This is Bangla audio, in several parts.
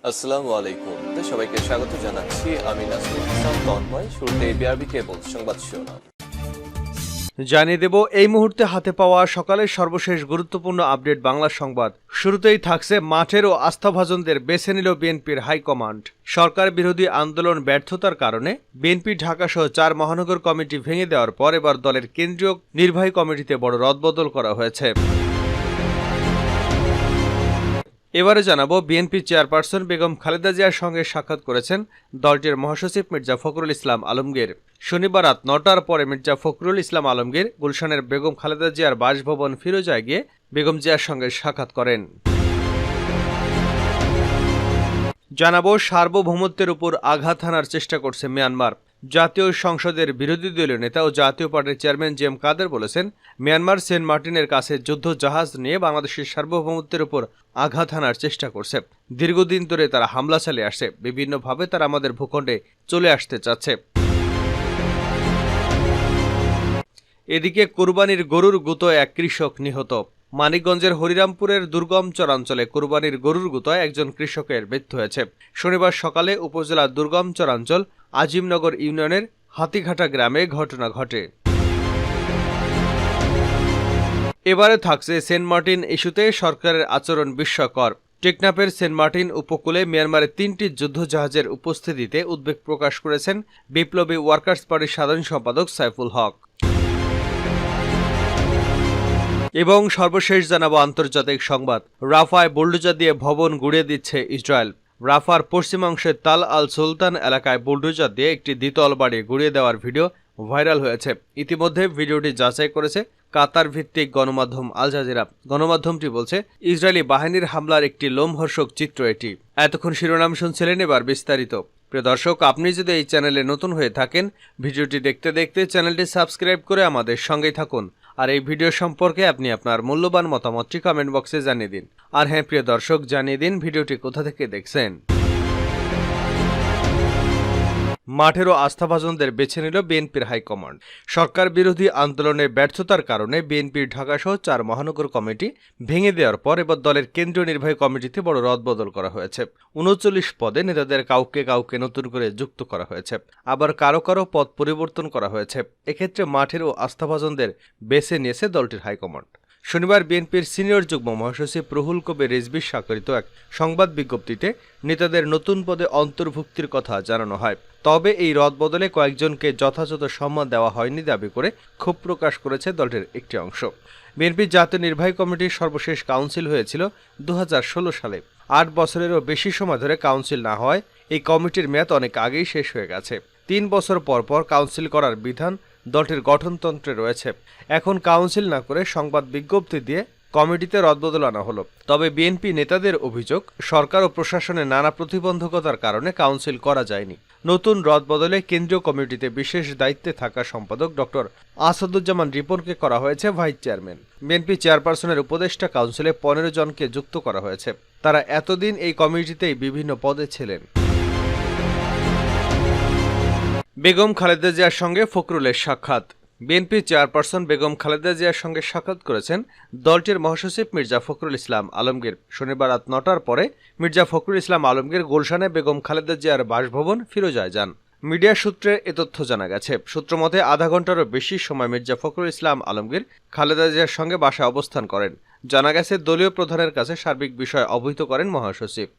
আসসালামু আলাইকুম। সবাইকে স্বাগত জানাচ্ছি। আমি নাসরুল ইসলাম তন্ময়। শুরুতে বিআরবি কেবল সংবাদ শিরোনাম জানিয়ে দেব এই মুহূর্তে হাতে পাওয়া সকালের সর্বশেষ গুরুত্বপূর্ণ আপডেট বাংলা সংবাদ। শুরুতেই থাকছে মাঠের ও আস্থাভাজনদের বেছে নিল বিএনপির হাইকমান্ড। সরকার বিরোধী আন্দোলন ব্যর্থতার কারণে বিএনপি ঢাকাসহ 4 মহানগর কমিটি ভেঙে দেওয়ার পর এবার দলের কেন্দ্রীয় নির্বাহী কমিটিতে বড় রদবদল করা হয়েছে। এবারে জানাবো বিএনপি চেয়ারপারসন বেগম খালেদা জিয়ার সঙ্গে সাক্ষাৎ করেছেন দলটির মহাসচিব মির্জা ফখরুল ইসলাম আলমগীর। শনিবার রাত 9টার পরে মির্জা ফখরুল ইসলাম আলমগীর গুলশানের বেগম খালেদা জিয়ার বাসভবন ফিরোজায় গিয়ে বেগম জিয়ার সঙ্গে সাক্ষাৎ করেন। জানাবো সার্বভৌমত্বের উপর আঘাত হানার চেষ্টা করছে মিয়ানমার। জাতীয় সংসদের বিরোধী দলীয় নেতা ও জাতীয় পার্টির চেয়ারম্যান জি এম কাদের বলেছেন, মিয়ানমার সেন্ট মার্টিনের কাছে যুদ্ধ জাহাজ নিয়ে বাংলাদেশের সার্বভৌমত্বের উপর আঘাত হানার চেষ্টা করছে। দীর্ঘদিন ধরে তারা হামলা চালিয়ে আসছে, বিভিন্নভাবে তারা আমাদের ভূখণ্ডে চলে আসতে চাচ্ছে। এদিকে কুরবানির গরুর গুতোয় এক কৃষক নিহত। মানিকগঞ্জের হরিরামপুরের দুর্গম চরাঞ্চলে কুরবানির গরুর গুতোয় একজন কৃষকের মৃত্যু হয়েছে। শনিবার সকালে উপজেলার দুর্গম চরাঞ্চল আজিমনগর ইউনিয়নের হাতিঘাটা গ্রামে ঘটনা ঘটে। এবারে থাকছে সেন্ট মার্টিন ইস্যুতে সরকারের আচরণ বিস্ময়কর। টেকনাফের সেন্ট মার্টিন উপকূলে মিয়ানমারের 3টি যুদ্ধজাহাজের উপস্থিতিতে উদ্বেগ প্রকাশ করেছেন বিপ্লবী ওয়ার্কার্স পার্টির সাধারণ সম্পাদক সাইফুল হক। এবং সর্বশেষ জানাবো আন্তর্জাতিক সংবাদ। রাফায় বুলডোজার দিয়ে ভবন গুঁড়িয়ে দিচ্ছে ইসরায়েল। রাফার পশ্চিমাংশের তাল আল সুলতান এলাকায় বুলডোজার দিয়ে একটি দ্বিতল বাড়ি গুঁড়িয়ে দেওয়ার ভিডিও ভাইরাল হয়েছে। ইতিমধ্যে ভিডিওটি যাচাই করেছে কাতার ভিত্তিক গণমাধ্যম আল জাজিরা। গণমাধ্যমটি বলছে, ইসরায়েলি বাহিনীর হামলার একটি লোমহর্ষক চিত্র এটি। এতক্ষণ শিরোনাম শুনছিলেন, এবার বিস্তারিত। প্রিয় দর্শক, আপনি যদি এই চ্যানেলে নতুন হয়ে থাকেন, ভিডিওটি দেখতে দেখতে চ্যানেলটি সাবস্ক্রাইব করে আমাদের সঙ্গেই থাকুন। আর এই ভিডিও সম্পর্কে আপনি আপনার মূল্যবান মতামতটি কমেন্ট বক্সে জানিয়ে দিন। আর হ্যাঁ প্রিয় দর্শক, জানিয়ে দিন ভিডিওটি কোথা থেকে দেখছেন। মাঠেরও আস্থাভাজনদের বেছে নিল বিএনপির হাইকমান্ড। সরকার বিরোধী আন্দোলনের ব্যর্থতার কারণে বিএনপির ঢাকাসহ 4 মহানগর কমিটি ভেঙে দেওয়ার পর এবার দলের কেন্দ্রীয় নির্বাহী কমিটিতে বড় রদবদল করা হয়েছে। 39 পদে নেতাদের কাউকে কাউকে নতুন করে যুক্ত করা হয়েছে, আবার কারো কারো পদ পরিবর্তন করা হয়েছে। এক্ষেত্রে মাঠের ও আস্থাভাজনদের বেছে নিয়েছে দলটির হাইকমান্ড। শনিবার বিএনপির সিনিয়র যুগ্ম মহাসচিব রুহুল কবির রিজভী স্বাক্ষরিত এক সংবাদ বিজ্ঞপ্তিতে নেতাদের নতুন পদে অন্তর্ভুক্তির কথা জানানো হয়। তবে এই রদবদলে কয়েকজনকে যথাযথ সম্মান দেওয়া হয়নি দাবি করে ক্ষোভ প্রকাশ করেছে দলটির একটি অংশ। বিএনপির জাতীয় নির্বাহী কমিটির সর্বশেষ কাউন্সিল হয়েছিল 2016 সালে। 8 বছরেরও বেশি সময় ধরে কাউন্সিল না হওয়ায় এই কমিটির মেয়াদ অনেক আগেই শেষ হয়ে গেছে। 3 বছর পর পর কাউন্সিল করার বিধান দলটির গঠনতন্ত্রে রয়েছে। এখন কাউন্সিল না করে সংবাদ বিজ্ঞপ্তি দিয়ে কমিটিতে রদবদল আনা হলো। তবে বিএনপি নেতাদের অভিযোগ, সরকার ও প্রশাসনের নানা প্রতিবন্ধকতার কারণে কাউন্সিল করা যায়নি। নতুন রদবদলে কেন্দ্রীয় কমিটিতে বিশেষ দায়িত্বে থাকা সম্পাদক ডক্টর আসাদুজ্জামান রিপনকে করা হয়েছে ভাইস চেয়ারম্যান। বিএনপি চেয়ারপারসনের উপদেষ্টা কাউন্সিলে 15 জনকে যুক্ত করা হয়েছে। তারা এতদিন এই কমিটিতেই বিভিন্ন পদে ছিলেন। বেগম খালেদা জিয়ার সঙ্গে ফখরুলের সাক্ষাৎ। বিএনপি চেয়ারপারসন বেগম খালেদা জিয়ার সঙ্গে সাক্ষাৎ করেছেন দলটির মহাসচিব মির্জা ফখরুল ইসলাম আলমগীর। শনিবার রাত 9টার পরে মির্জা ফখরুল ইসলাম আলমগীর গুলশানে বেগম খালেদা জিয়ার বাসভবন ফিরোজায় যান। মিডিয়া সূত্রে এ তথ্য জানা গেছে। সূত্রমতে আধা ঘন্টারও বেশি সময় মির্জা ফখরুল ইসলাম আলমগীর খালেদা জিয়ার সঙ্গে বাসায় অবস্থান করেন। জানা গেছে দলীয় প্রধানের কাছে সার্বিক বিষয় অবহিত করেন মহাসচিব।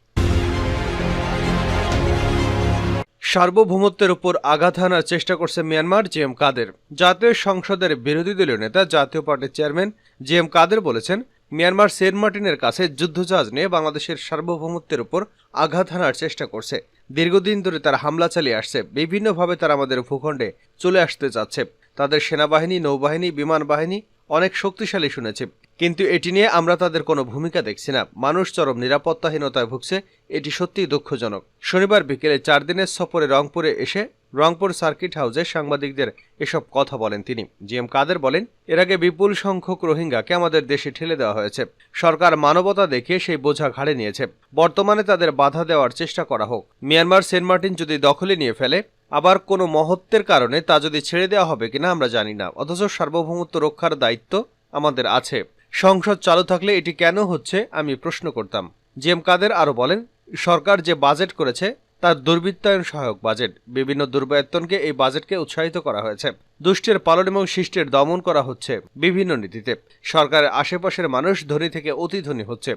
সার্বভৌমত্বের উপর আঘাত হানার চেষ্টা করছে মিয়ানমার, জি এম কাদের। জাতীয় সংসদের বিরোধী দলীয় নেতা জাতীয় পার্টির চেয়ারম্যান জি এম কাদের বলেছেন, মিয়ানমার সেন্ট মার্টিনের কাছে যুদ্ধজাহাজ নিয়ে বাংলাদেশের সার্বভৌমত্বের উপর আঘাত হানার চেষ্টা করছে। দীর্ঘদিন ধরে তারা হামলা চালিয়ে আসছে, বিভিন্নভাবে তারা আমাদের ভূখণ্ডে চলে আসতে চাচ্ছে। তাদের সেনাবাহিনী, নৌবাহিনী, বিমান বাহিনী অনেক শক্তিশালী শুনেছি, কিন্তু এটি নিয়ে আমরা তাদের কোনো ভূমিকা দেখছি না। মানুষ চরম নিরাপত্তাহীনতায় ভুগছে, এটি সত্যিই দুঃখজনক। শনিবার বিকেলে 4 দিনের সফরে রংপুরে এসে রংপুর সার্কিট হাউসে সাংবাদিকদের এসব কথা বলেন তিনি। জি এম কাদের বলেন, এর আগে বিপুল সংখ্যক রোহিঙ্গাকে আমাদের দেশে ঠেলে দেওয়া হয়েছে। সরকার মানবতা দেখিয়ে সেই বোঝা ঘাড়ে নিয়েছে। বর্তমানে তাদের বাধা দেওয়ার চেষ্টা করা হোক। মিয়ানমার সেন্ট মার্টিন যদি দখলে নিয়ে ফেলে, আবার কোনো মহত্বের কারণে তা যদি ছেড়ে দেওয়া হবে কিনা আমরা জানি না, অথচ সার্বভৌমত্ব রক্ষার দায়িত্ব আমাদের আছে। সংসদ চালু থাকলে এটি কেন হচ্ছে আমি প্রশ্ন করতাম। জি এম কাদের আরও বলেন, সরকার যে বাজেট করেছে তার দুর্বৃত্তায়ন সহায়ক বাজেট। বিভিন্ন দুর্বৃত্তনকে এই বাজেটকে উৎসাহিত করা হয়েছে। দুষ্টের পালন এবং শিষ্টের দমন করা হচ্ছে বিভিন্ন নীতিতে। সরকারের আশেপাশের মানুষ ধনী থেকে অতি ধনী হচ্ছে,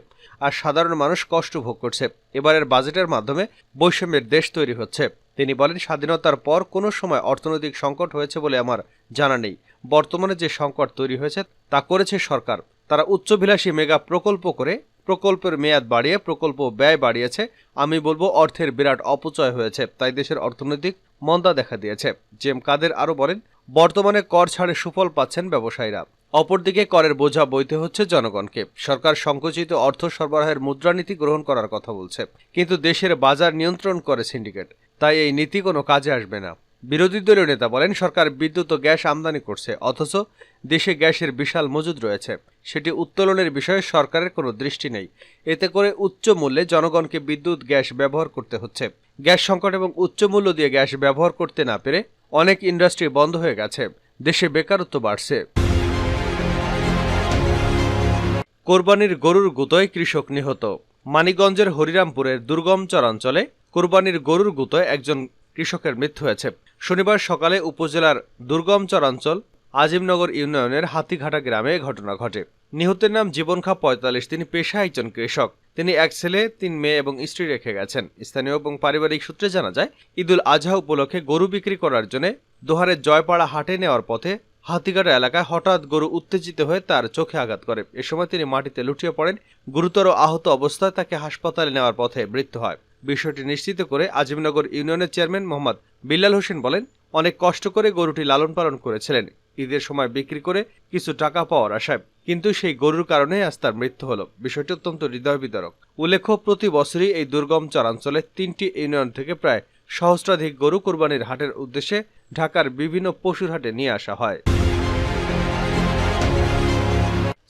আর সাধারণ মানুষ কষ্ট ভোগ করছে। এবারের বাজেটের মাধ্যমে বৈষম্যের দেশ তৈরি হচ্ছে। তিনি বলেন, স্বাধীনতার পর কোনো সময় অর্থনৈতিক সংকট হয়েছে বলে আমার জানা নেই। বর্তমানে যে সংকট তৈরি হয়েছে তা করেছে সরকার। তারা উচ্চভিলাষী মেগা প্রকল্প করে প্রকল্পের মেয়াদ বাড়িয়ে প্রকল্প ব্যয় বাড়িয়েছে। আমি বলবো অর্থের বিরাট অপচয় হয়েছে, তাই দেশের অর্থনৈতিক মন্দা দেখা দিয়েছে। জেম কাদের আরও বলেন, বর্তমানে কর ছাড়ে সুফল পাচ্ছেন ব্যবসায়ীরা, অপরদিকে করের বোঝা বইতে হচ্ছে জনগণকে। সরকার সংকুচিত অর্থ সরবরাহের মুদ্রানীতি গ্রহণ করার কথা বলছে, কিন্তু দেশের বাজার নিয়ন্ত্রণ করে সিন্ডিকেট, তাই এই নীতি কোনো কাজে আসবে না। বিরোধী দলীয় নেতা বলেন, সরকার বিদ্যুৎ ও গ্যাস আমদানি করছে, অথচ দেশে গ্যাসের বিশাল মজুদ রয়েছে। সেটি উত্তোলনের বিষয়ে সরকারের কোনো দৃষ্টি নেই। এতে করে উচ্চ মূল্যে জনগণকে বিদ্যুৎ গ্যাস ব্যবহার করতে হচ্ছে। গ্যাস সংকট এবং উচ্চ মূল্য দিয়ে গ্যাস ব্যবহার করতে না পেরে অনেক ইন্ডাস্ট্রি বন্ধ হয়ে গেছে। দেশে বেকারত্ব বাড়ছে। কোরবানির গরুর গুতোয় কৃষক নিহত। মানিকগঞ্জের হরিরামপুরের দুর্গম চরাঞ্চলে কোরবানির গরুর গুতোয় একজন কৃষকের মৃত্যু হয়েছে। শনিবার সকালে উপজেলার দুর্গম চরাঞ্চল আজিমনগর ইউনিয়নের হাতিঘাটা গ্রামে ঘটনা ঘটে। নিহতের নাম জীবন খা ৪৫। তিনি পেশায় একজন কৃষক। তিনি এক ছেলে, ৩ মেয়ে এবং স্ত্রী রেখে গেছেন। স্থানীয় এবং পারিবারিক সূত্রে জানা যায়, ঈদুল আজহা উপলক্ষে গরু বিক্রি করার জন্য দোহারের জয়পাড়া হাটে নেওয়ার পথে হাতিঘাটা এলাকায় হঠাৎ গরু উত্তেজিত হয়ে তার চোখে আঘাত করে। এ সময় তিনি মাটিতে লুটিয়ে পড়েন। গুরুতর আহত অবস্থায় তাকে হাসপাতালে নেওয়ার পথে মৃত্যু হয়। বিষয়টি নিশ্চিত করে আজিমনগর ইউনিয়নের চেয়ারম্যান মোহাম্মদ বিল্লাল হোসেন বলেন, অনেক কষ্ট করে গরুটি লালন পালন করেছিলেন। ঈদের সময় বিক্রি করে কিছু টাকা পাওয়ার আশায়, কিন্তু সেই গরুর কারণে আজ তার মৃত্যু হলো। বিষয়টি অত্যন্ত হৃদয় বিদারক। উল্লেখ্য, প্রতি বছরই এই দুর্গম চরাঞ্চলে 3টি ইউনিয়ন থেকে প্রায় সহস্রাধিক গরু কোরবানির হাটের উদ্দেশ্যে ঢাকার বিভিন্ন পশুর হাটে নিয়ে আসা হয়।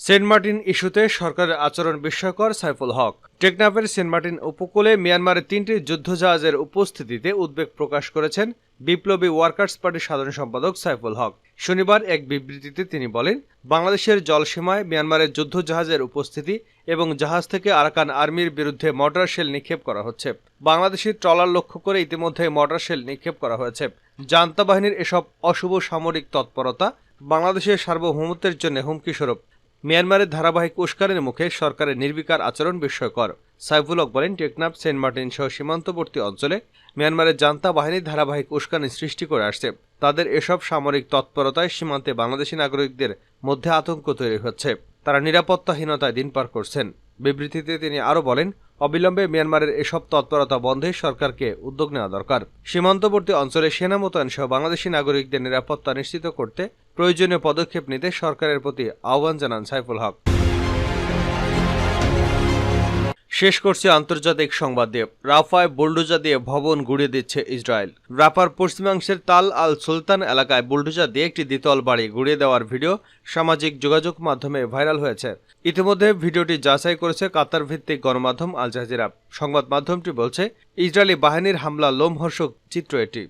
সেন্ট মার্টিন ইস্যুতে সরকারের আচরণ বিস্ময়কর সাইফুল হক। টেকনাফের সেন্ট মার্টিন উপকূলে মিয়ানমারের 3টি যুদ্ধজাহাজের উপস্থিতিতে উদ্বেগ প্রকাশ করেছেন বিপ্লবী ওয়ার্কার্স পার্টির সাধারণ সম্পাদক সাইফুল হক। শনিবার এক বিবৃতিতে তিনি বলেন, বাংলাদেশের জলসীমায় মিয়ানমারের যুদ্ধজাহাজের উপস্থিতি এবং জাহাজ থেকে আরাকান আর্মির বিরুদ্ধে মর্টার শেল নিক্ষেপ করা হচ্ছে। বাংলাদেশি ট্রলার লক্ষ্য করে ইতিমধ্যে মর্টার শেল নিক্ষেপ করা হয়েছে। জান্তা বাহিনীর এসব অশুভ সামরিক তৎপরতা বাংলাদেশের সার্বভৌমত্বের জন্য হুমকি স্বরূপ। মিয়ানমারের ধারাবাহিক উস্কানির মুখে সরকারের নির্বিকার আচরণ বিস্ময়কর। সাইফুল হক বলেন, টেকনাফ, সেন্ট মার্টিন সহ সীমান্তবর্তী অঞ্চলে মিয়ানমারের জান্তা বাহিনী ধারাবাহিক উস্কানি সৃষ্টি করে আসছে। তাদের এসব সামরিক তৎপরতায় সীমান্তে বাংলাদেশি নাগরিকদের মধ্যে আতঙ্ক তৈরি হচ্ছে। তারা নিরাপত্তাহীনতায় দিন পার করছেন। বিবৃতিতে তিনি আরও বলেন, অবিলম্বে মিয়ানমারের এসব তৎপরতা বন্ধে সরকারকে উদ্যোগ নেওয়া দরকার। সীমান্তবর্তী অঞ্চলে সেনা মোতায়েন সহ বাংলাদেশি নাগরিকদের নিরাপত্তা নিশ্চিত করতে প্রয়োজনীয় পদক্ষেপ নিতে সরকারের প্রতি আহ্বান জানান সাইফুল হক। শেষ করছে আন্তর্জাতিক সংবাদ দিয়ে। রাফায় বুলডোজার দিয়ে ভবন গুঁড়িয়ে দিচ্ছে ইসরায়েল। রাফার পশ্চিমাংশের তাল আল সুলতান এলাকায় বুলডোজার দিয়ে একটি দ্বিতল বাড়ি গুঁড়িয়ে দেওয়ার ভিডিও সামাজিক যোগাযোগ মাধ্যমে ভাইরাল হয়েছে। ইতিমধ্যে ভিডিওটি যাচাই করেছে কাতার ভিত্তিক গণমাধ্যম আল জাজিরা। সংবাদ মাধ্যমটি বলছে, ইসরায়েলি বাহিনীর হামলা লোমহর্ষক চিত্র এটি।